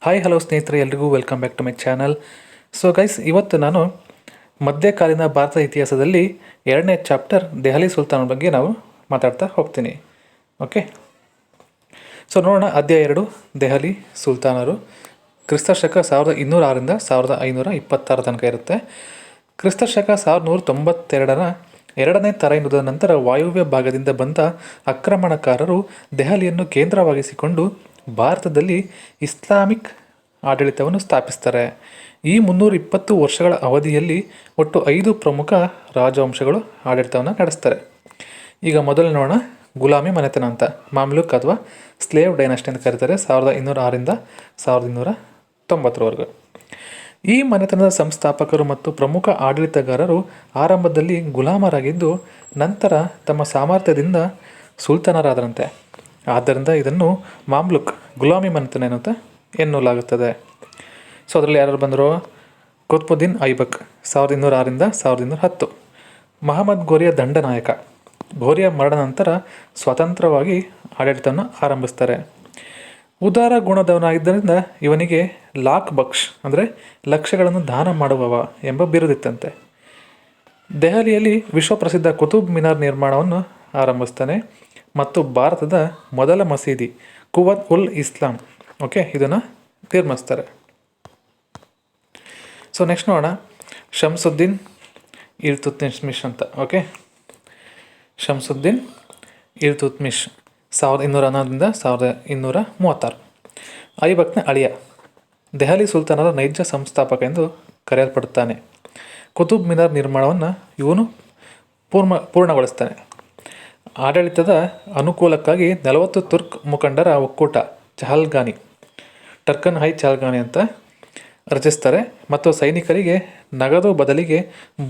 Hi hello ಸ್ನೇಹಿತರೆ, ಎಲ್ರಿಗೂ welcome back to my channel. So guys, ಇವತ್ತು ನಾನು ಮಧ್ಯಕಾಲೀನ ಭಾರತ ಇತಿಹಾಸದಲ್ಲಿ 2ನೇ ಚಾಪ್ಟರ್ ದೆಹಲಿ ಸುಲ್ತಾನ್ ಬಗ್ಗೆ ನಾವು ಮಾತಾಡ್ತಾ ಹೋಗ್ತೀನಿ. ಓಕೆ, ಸೊ ನೋಡೋಣ. ಅಧ್ಯಾಯ 2, ದೆಹಲಿ ಸುಲ್ತಾನರು. ಕ್ರಿಸ್ತಶಕ 1206ರಿಂದ 1526 ತನಕ ಇರುತ್ತೆ. ಕ್ರಿಸ್ತಶಕ 1192ರ 2ನೇ ತರೈನುದ ನಂತರ ವಾಯುವ್ಯ ಭಾಗದಿಂದ ಬಂದ ಆಕ್ರಮಣಕಾರರು ದೆಹಲಿಯನ್ನು ಕೇಂದ್ರವಾಗಿಸಿಕೊಂಡು ಭಾರತದಲ್ಲಿ ಇಸ್ಲಾಮಿಕ್ ಆಡಳಿತವನ್ನು ಸ್ಥಾಪಿಸ್ತಾರೆ. ಈ 320 ವರ್ಷಗಳ ಅವಧಿಯಲ್ಲಿ ಒಟ್ಟು 5 ಪ್ರಮುಖ ರಾಜವಂಶಗಳು ಆಡಳಿತವನ್ನು ನಡೆಸ್ತಾರೆ. ಈಗ ಮೊದಲು ನೋಡೋಣ, ಗುಲಾಮಿ ಮನೆತನ ಅಂತ, ಮಾಮ್ಲುಕ್ ಅಥವಾ ಸ್ಲೇವ್ ಡೈನಾಸ್ಟಿ ಅಂತ ಕರೀತಾರೆ. 1206ರಿಂದ 1290ರವರೆಗೂ ಈ ಮನೆತನದ ಸಂಸ್ಥಾಪಕರು ಮತ್ತು ಪ್ರಮುಖ ಆಡಳಿತಗಾರರು ಆರಂಭದಲ್ಲಿ ಗುಲಾಮರಾಗಿದ್ದು ನಂತರ ತಮ್ಮ ಸಾಮರ್ಥ್ಯದಿಂದ ಸುಲ್ತಾನರಾದರಂತೆ. ಆದ್ದರಿಂದ ಇದನ್ನು ಮಾಮ್ಲುಕ್ ಗುಲಾಮಿ ಮನೆತನ ಎನ್ನಲಾಗುತ್ತದೆ. ಸೊ ಅದರಲ್ಲಿ ಯಾರು ಬಂದರು? ಕುತ್ಬುದ್ದೀನ್ ಐಬಕ್ 1206ರಿಂದ 1210. ಮಹಮ್ಮದ್ ಗೋರಿಯ ದಂಡನಾಯಕ. ಗೋರಿಯ ಮರಣ ನಂತರ ಸ್ವತಂತ್ರವಾಗಿ ಆಡಳಿತವನ್ನು ಆರಂಭಿಸ್ತಾರೆ. ಉದಾರ ಗುಣದವನಾಗಿದ್ದರಿಂದ ಇವನಿಗೆ ಲಾಖ್ ಬಕ್ಷ್ ಅಂದರೆ ಲಕ್ಷಗಳನ್ನು ದಾನ ಮಾಡುವವ ಎಂಬ ಬಿರುದಿತ್ತಂತೆ. ದೆಹಲಿಯಲ್ಲಿ ವಿಶ್ವಪ್ರಸಿದ್ಧ ಕುತುಬ್ ಮಿನಾರ್ ನಿರ್ಮಾಣವನ್ನು ಆರಂಭಿಸ್ತಾನೆ ಮತ್ತು ಭಾರತದ ಮೊದಲ ಮಸೀದಿ ಕುವತ್ ಉಲ್ ಇಸ್ಲಾಂ ಇದನ್ನು ನಿರ್ಮಿಸ್ತಾರೆ. ಸೊ ನೆಕ್ಸ್ಟ್ ನೋಡೋಣ, ಶಂಸುದ್ದೀನ್ ಇಲ್ತುತ್ಮಿಶ್ ಅಂತ. ಶಂಸುದ್ದೀನ್ ಇಲ್ತುತ್ಮಿಶ್ 1211ರಿಂದ 1236. ಐಬಕ್ನ ಅಳಿಯ, ದೆಹಲಿ ಸುಲ್ತಾನರ ನೈಜ ಸಂಸ್ಥಾಪಕ ಎಂದು ಕರೆಯಲ್ಪಡುತ್ತಾನೆ. ಕುತುಬ್ ಮಿನಾರ್ ನಿರ್ಮಾಣವನ್ನು ಇವನು ಪೂರ್ಣಗೊಳಿಸ್ತಾನೆ. ಆಡಳಿತದ ಅನುಕೂಲಕ್ಕಾಗಿ 40 ತುರ್ಕ್ ಮುಖಂಡರ ಒಕ್ಕೂಟ ಚಹಲ್ಗಾನಿ, ಟರ್ಕನ್ ಹೈ ಚಹಲ್ಗಾನಿ ಅಂತ ರಚಿಸ್ತಾರೆ ಮತ್ತು ಸೈನಿಕರಿಗೆ ನಗದು ಬದಲಿಗೆ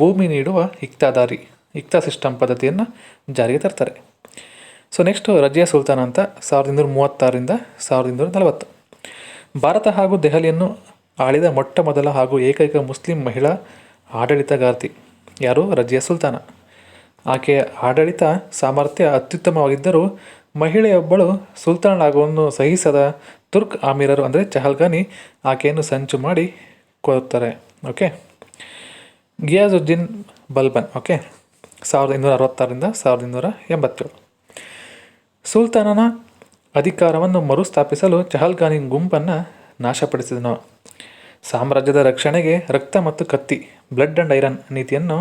ಭೂಮಿ ನೀಡುವ ಇಕ್ತಾ ಸಿಸ್ಟಮ್ ಪದ್ಧತಿಯನ್ನು ಜಾರಿಗೆ ತರ್ತಾರೆ. ಸೊ ನೆಕ್ಸ್ಟು ರಜಿಯಾ ಸುಲ್ತಾನ ಅಂತ 1236ರಿಂದ 1240. ಭಾರತ ಹಾಗೂ ದೆಹಲಿಯನ್ನು ಆಳಿದ ಮೊಟ್ಟ ಮೊದಲ ಹಾಗೂ ಏಕೈಕ ಮುಸ್ಲಿಂ ಮಹಿಳಾ ಆಡಳಿತಗಾರ್ತಿ ಯಾರು? ರಜಿಯಾ ಸುಲ್ತಾನ. ಆಕೆಯ ಆಡಳಿತ ಸಾಮರ್ಥ್ಯ ಅತ್ಯುತ್ತಮವಾಗಿದ್ದರೂ ಮಹಿಳೆಯೊಬ್ಬಳು ಸುಲ್ತಾನಳಾಗುವನ್ನು ಸಹಿಸದ ತುರ್ಕ್ ಆಮೀರರು ಅಂದರೆ ಚಹಲ್ಗಾನಿ ಆಕೆಯನ್ನು ಸಂಚು ಮಾಡಿ ಕೊಡುತ್ತಾರೆ. ಗಿಯಾಜುದ್ದೀನ್ ಬಲ್ಬನ್ 1266ರಿಂದ 1287. ಸುಲ್ತಾನನ ಅಧಿಕಾರವನ್ನು ಮರುಸ್ಥಾಪಿಸಲು ಚಹಲ್ಗಾನಿ ಗುಂಪನ್ನು ನಾಶಪಡಿಸಿದನು. ಸಾಮ್ರಾಜ್ಯದ ರಕ್ಷಣೆಗೆ ರಕ್ತ ಮತ್ತು ಕತ್ತಿ ಬ್ಲಡ್ ಆ್ಯಂಡ್ ಐರನ್ ನೀತಿಯನ್ನು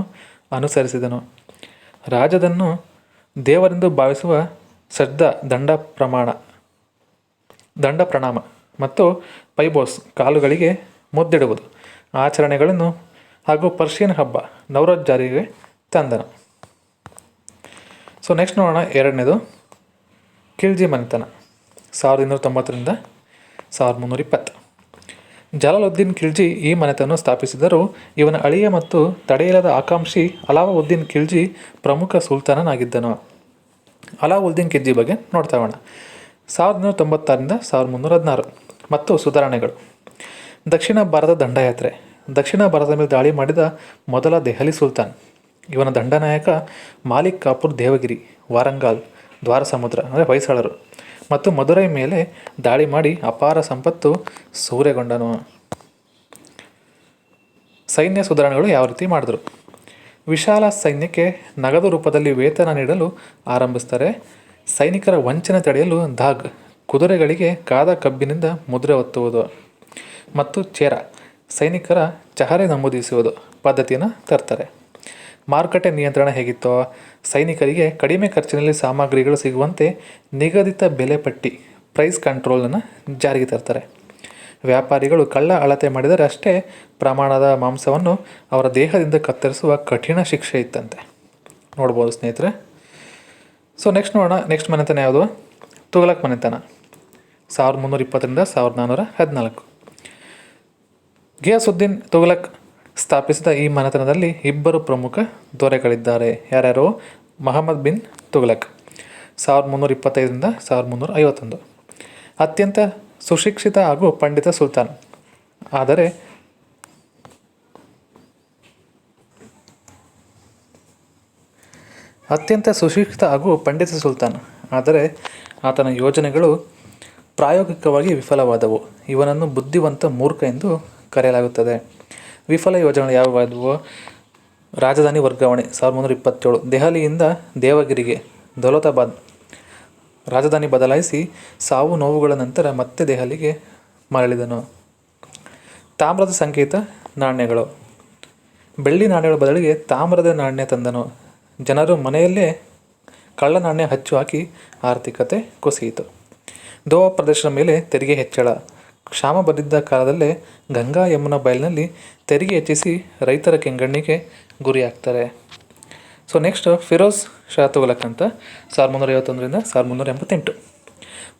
ಅನುಸರಿಸಿದನು. ರಾಜದನ್ನು ದೇವರೆಂದು ಭಾವಿಸುವ ಶ್ರದ್ಧಾ ದಂಡ ಪ್ರಣಾಮ ಮತ್ತು ಪೈಬೋಸ್ ಕಾಲುಗಳಿಗೆ ಮುದ್ದಿಡುವುದು ಆಚರಣೆಗಳನ್ನು ಹಾಗೂ ಪರ್ಷಿಯನ್ ಹಬ್ಬ ನವರೋಜ್ ಜಾರಿಗೆ ತಂದನು. ಸೊ ನೆಕ್ಸ್ಟ್ ನೋಡೋಣ, 2ನೇದು ಖಿಲ್ಜಿ ಮನೆತನ 1290ರಿಂದ 1320. ಜಲಾಲುದ್ದೀನ್ ಖಿಲ್ಜಿ ಈ ಮನೆತನವನ್ನು ಸ್ಥಾಪಿಸಿದರೂ ಇವನ ಅಳಿಯ ಮತ್ತು ತಡೆಯಿಲ್ಲದ ಆಕಾಂಕ್ಷಿ ಅಲಾವುದ್ದೀನ್ ಖಿಲ್ಜಿ ಪ್ರಮುಖ ಸುಲ್ತಾನನಾಗಿದ್ದನು. ಅಲಾವುದ್ದೀನ್ ಖಿಲ್ಜಿ ಬಗ್ಗೆ ನೋಡ್ತಾ ಹೋಗೋಣ. 1296ರಿಂದ 1316 ಮತ್ತು ಸುಧಾರಣೆಗಳು. ದಕ್ಷಿಣ ಭಾರತ ದಂಡಯಾತ್ರೆ. ದಕ್ಷಿಣ ಭಾರತದ ಮೇಲೆ ದಾಳಿ ಮಾಡಿದ ಮೊದಲ ದೆಹಲಿ ಸುಲ್ತಾನ್. ಇವನ ದಂಡನಾಯಕ ಮಾಲಿಕ್ ಕಾಪೂರ್ ದೇವಗಿರಿ, ವಾರಂಗಾಲ್, ದ್ವಾರಸಮುದ್ರ ಅಂದರೆ ಹೊಯ್ಸಳರು ಮತ್ತು ಮದುರೈ ಮೇಲೆ ದಾಳಿ ಮಾಡಿ ಅಪಾರ ಸಂಪತ್ತು ಸೂರೆಗೊಂಡನು. ಸೈನ್ಯ ಸುಧಾರಣೆಗಳು ಯಾವ ರೀತಿ ಮಾಡಿದ್ರು? ವಿಶಾಲ ಸೈನ್ಯಕ್ಕೆ ನಗದು ರೂಪದಲ್ಲಿ ವೇತನ ನೀಡಲು ಆರಂಭಿಸ್ತಾರೆ. ಸೈನಿಕರ ವಂಚನೆ ತಡೆಯಲು ದಾಗ್ ಕುದುರೆಗಳಿಗೆ ಕಾದ ಕಬ್ಬಿನಿಂದ ಮುದ್ರೆ ಒತ್ತುವುದು ಮತ್ತು ಚೇರ ಸೈನಿಕರ ಚಹರೆ ನಮೂದಿಸುವುದು ಪದ್ಧತಿಯನ್ನು ತರ್ತಾರೆ. ಮಾರುಕಟ್ಟೆ ನಿಯಂತ್ರಣ ಹೇಗಿತ್ತೋ ಸೈನಿಕರಿಗೆ ಕಡಿಮೆ ಖರ್ಚಿನಲ್ಲಿ ಸಾಮಗ್ರಿಗಳು ಸಿಗುವಂತೆ ನಿಗದಿತ ಬೆಲೆ ಪಟ್ಟಿ ಪ್ರೈಸ್ ಕಂಟ್ರೋಲನ್ನು ಜಾರಿಗೆ ತರ್ತಾರೆ. ವ್ಯಾಪಾರಿಗಳು ಕಳ್ಳ ಅಳತೆ ಮಾಡಿದರೆ ಅಷ್ಟೇ ಪ್ರಮಾಣದ ಮಾಂಸವನ್ನು ಅವರ ದೇಹದಿಂದ ಕತ್ತರಿಸುವ ಕಠಿಣ ಶಿಕ್ಷೆ ಇತ್ತಂತೆ. ನೋಡ್ಬೋದು ಸ್ನೇಹಿತರೆ. ಸೊ ನೆಕ್ಸ್ಟ್ ನೋಡೋಣ, ನೆಕ್ಸ್ಟ್ ಮನೆತನ ಯಾವುದು? ತುಘಲಕ್ ಮನೆತನ 1320ರಿಂದ 1414. ಗಿಯಾಸುದ್ದೀನ್ ತುಘಲಕ್ ಸ್ಥಾಪಿಸಿದ ಈ ಮನೆತನದಲ್ಲಿ 2 ಪ್ರಮುಖ ದೊರೆಗಳಿದ್ದಾರೆ. ಯಾರ್ಯಾರು? ಮಹಮ್ಮದ್ ಬಿನ್ ತುಘಲಕ್ 1325ರಿಂದ 1351. ಅತ್ಯಂತ ಸುಶಿಕ್ಷಿತ ಹಾಗೂ ಪಂಡಿತ ಸುಲ್ತಾನ್. ಆದರೆ ಆತನ ಯೋಜನೆಗಳು ಪ್ರಾಯೋಗಿಕವಾಗಿ ವಿಫಲವಾದವು. ಇವನನ್ನು ಬುದ್ಧಿವಂತ ಮೂರ್ಖ ಎಂದು ಕರೆಯಲಾಗುತ್ತದೆ. ವಿಫಲ ಯೋಜನೆಗಳು ಯಾವುವಾದವು? ರಾಜಧಾನಿ ವರ್ಗಾವಣೆ 1327. ದೆಹಲಿಯಿಂದ ದೇವಗಿರಿಗೆ ದೌಲತಾಬಾದ್ ರಾಜಧಾನಿ ಬದಲಾಯಿಸಿ ಸಾವು ನೋವುಗಳ ನಂತರ ಮತ್ತೆ ದೆಹಲಿಗೆ ಮರಳಿದನು. ತಾಮ್ರದ ಸಂಕೇತ ನಾಣ್ಯಗಳು. ಬೆಳ್ಳಿ ನಾಣ್ಯಗಳ ಬದಲಿಗೆ ತಾಮ್ರದ ನಾಣ್ಯ ತಂದನು. ಜನರು ಮನೆಯಲ್ಲೇ ಕಳ್ಳ ನಾಣ್ಯ ಹಚ್ಚು ಹಾಕಿ ಆರ್ಥಿಕತೆ ಕುಸಿಯಿತು. ದೋವಾ ಪ್ರದೇಶದ ಮೇಲೆ ತೆರಿಗೆ ಹೆಚ್ಚಳ. ಕ್ಷಾಮ ಬಂದಿದ್ದ ಕಾಲದಲ್ಲೇ ಗಂಗಾ ಯಮುನಾ ಬಯಲಿನಲ್ಲಿ ತೆರಿಗೆ ಹೆಚ್ಚಿಸಿ ರೈತರ ಕೆಂಗಣ್ಣಿಗೆ ಗುರಿಯಾಗ್ತಾರೆ. ಸೊ ನೆಕ್ಸ್ಟ್ ಫಿರೋಜ್ ಶಾ ತುಘಲಕ್ ಅಂತ 1351 1388.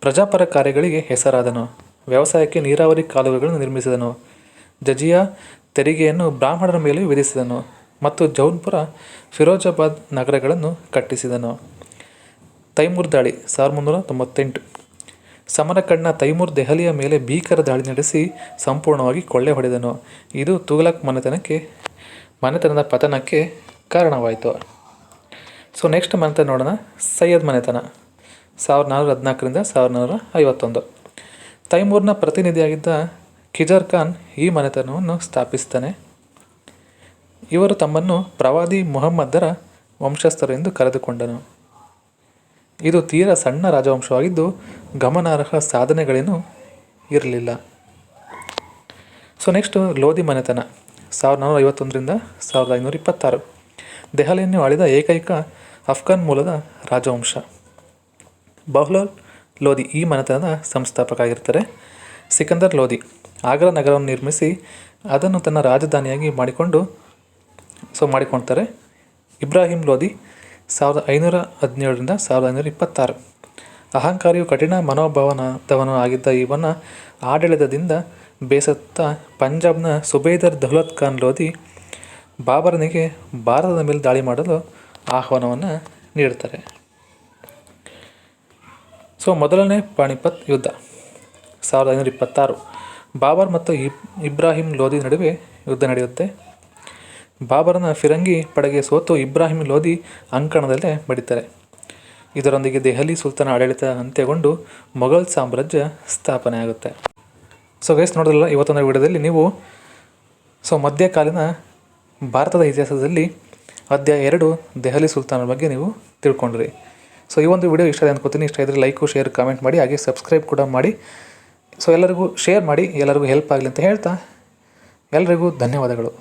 ಪ್ರಜಾಪರ ಕಾರ್ಯಗಳಿಗೆ ಹೆಸರಾದನು. ವ್ಯವಸಾಯಕ್ಕೆ ನೀರಾವರಿ ಕಾಲುವೆಗಳನ್ನು ನಿರ್ಮಿಸಿದನು. ಜಜಿಯಾ ತೆರಿಗೆಯನ್ನು ಬ್ರಾಹ್ಮಣರ ಮೇಲೆ ವಿಧಿಸಿದನು ಮತ್ತು ಜೌನ್ಪುರ, ಫಿರೋಜಾಬಾದ್ ನಗರಗಳನ್ನು ಕಟ್ಟಿಸಿದನು. ತೈಮೂರ್ ದಾಳಿ 1398. ಸಮರಕಂಡ್ನ ತೈಮೂರ್ ದೆಹಲಿಯ ಮೇಲೆ ಭೀಕರ ದಾಳಿ ನಡೆಸಿ ಸಂಪೂರ್ಣವಾಗಿ ಕೊಳ್ಳೆ ಹೊಡೆದನು. ಇದು ತುಘಲಕ್ ಮನೆತನದ ಪತನಕ್ಕೆ ಕಾರಣವಾಯಿತು. ಸೊ ನೆಕ್ಸ್ಟ್ ಮನೆತನ ನೋಡೋಣ. ಸೈಯದ್ ಮನೆತನ 1414 1451. ತೈಮೂರ್ನ ಪ್ರತಿನಿಧಿಯಾಗಿದ್ದ ಖಿಜರ್ ಖಾನ್ ಈ ಮನೆತನವನ್ನು ಸ್ಥಾಪಿಸ್ತಾನೆ. ಇವರು ತಮ್ಮನ್ನು ಪ್ರವಾದಿ ಮುಹಮ್ಮದರ ವಂಶಸ್ಥರು ಎಂದು ಕರೆದುಕೊಂಡನು. ಇದು ತೀರಾ ಸಣ್ಣ ರಾಜವಂಶವಾಗಿದ್ದು ಗಮನಾರ್ಹ ಸಾಧನೆಗಳೇನೂ ಇರಲಿಲ್ಲ. ಸೊ ನೆಕ್ಸ್ಟ್ ಲೋಧಿ ಮನೆತನ 1451 1526. ದೆಹಲಿಯನ್ನು ಆಳಿದ ಏಕೈಕ ಅಫ್ಘಾನ್ ಮೂಲದ ರಾಜವಂಶ. ಬಹ್ಲೋಲ್ ಲೋಧಿ ಈ ಮನೆತನದ ಸಂಸ್ಥಾಪಕ ಆಗಿರ್ತಾರೆ. ಸಿಕಂದರ್ ಲೋಧಿ ಆಗ್ರಾ ನಗರವನ್ನು ನಿರ್ಮಿಸಿ ಅದನ್ನು ತನ್ನ ರಾಜಧಾನಿಯಾಗಿ ಮಾಡಿಕೊಳ್ತಾರೆ. ಇಬ್ರಾಹಿಂ ಲೋಧಿ 1517 1526. ಅಹಂಕಾರಿಯು ಕಠಿಣ ಮನೋಭಾವನದವನು ಆಗಿದ್ದ ಇವನ ಆಡಳಿತದಿಂದ ಬೇಸತ್ತ ಪಂಜಾಬ್ನ ಸುಬೇದರ್ ದೌಲತ್ ಖಾನ್ ಲೋಧಿ ಬಾಬರನಿಗೆ ಭಾರತದ ಮೇಲೆ ದಾಳಿ ಮಾಡಲು ಆಹ್ವಾನವನ್ನು ನೀಡ್ತಾರೆ. ಸೊ ಮೊದಲನೇ ಪಾಣಿಪತ್ ಯುದ್ಧ 1526. ಬಾಬರ್ ಮತ್ತು ಇಬ್ರಾಹಿಂ ಲೋಧಿ ನಡುವೆ ಯುದ್ಧ ನಡೆಯುತ್ತೆ. ಬಾಬರನ ಫಿರಂಗಿ ಪಡೆಗೆ ಸೋತು ಇಬ್ರಾಹಿಂ ಲೋಧಿ ಅಂಕಣದಲ್ಲೇ ಬಡಿತಾರೆ. ಇದರೊಂದಿಗೆ ದೆಹಲಿ ಸುಲ್ತಾನ ಆಡಳಿತ ಅಂತ್ಯಗೊಂಡು ಮೊಘಲ್ ಸಾಮ್ರಾಜ್ಯ ಸ್ಥಾಪನೆ ಆಗುತ್ತೆ. ಸೊ ಗೈಸ್ ನೋಡಿದ್ರಲ್ಲ ಇವತ್ತೊಂದು ವಿಡಿಯೋದಲ್ಲಿ ನೀವು ಮಧ್ಯಕಾಲೀನ ಭಾರತದ ಇತಿಹಾಸದಲ್ಲಿ ಅಧ್ಯಾಯ 2 ದೆಹಲಿ ಸುಲ್ತಾನರ ಬಗ್ಗೆ ನೀವು ತಿಳ್ಕೊಂಡ್ರಿ. ಸೊ ಈ ಒಂದು ವಿಡಿಯೋ ಇಷ್ಟ ಇದೆ ಅನ್ಕೋತೀನಿ. ಇಷ್ಟ ಇದ್ದರೆ ಲೈಕು, ಶೇರ್, ಕಾಮೆಂಟ್ ಮಾಡಿ, ಹಾಗೆ ಸಬ್ಸ್ಕ್ರೈಬ್ ಕೂಡ ಮಾಡಿ. ಸೊ ಎಲ್ಲರಿಗೂ ಶೇರ್ ಮಾಡಿ, ಎಲ್ಲರಿಗೂ ಹೆಲ್ಪ್ ಆಗಲಿ ಅಂತ ಹೇಳ್ತಾ ಎಲ್ಲರಿಗೂ ಧನ್ಯವಾದಗಳು.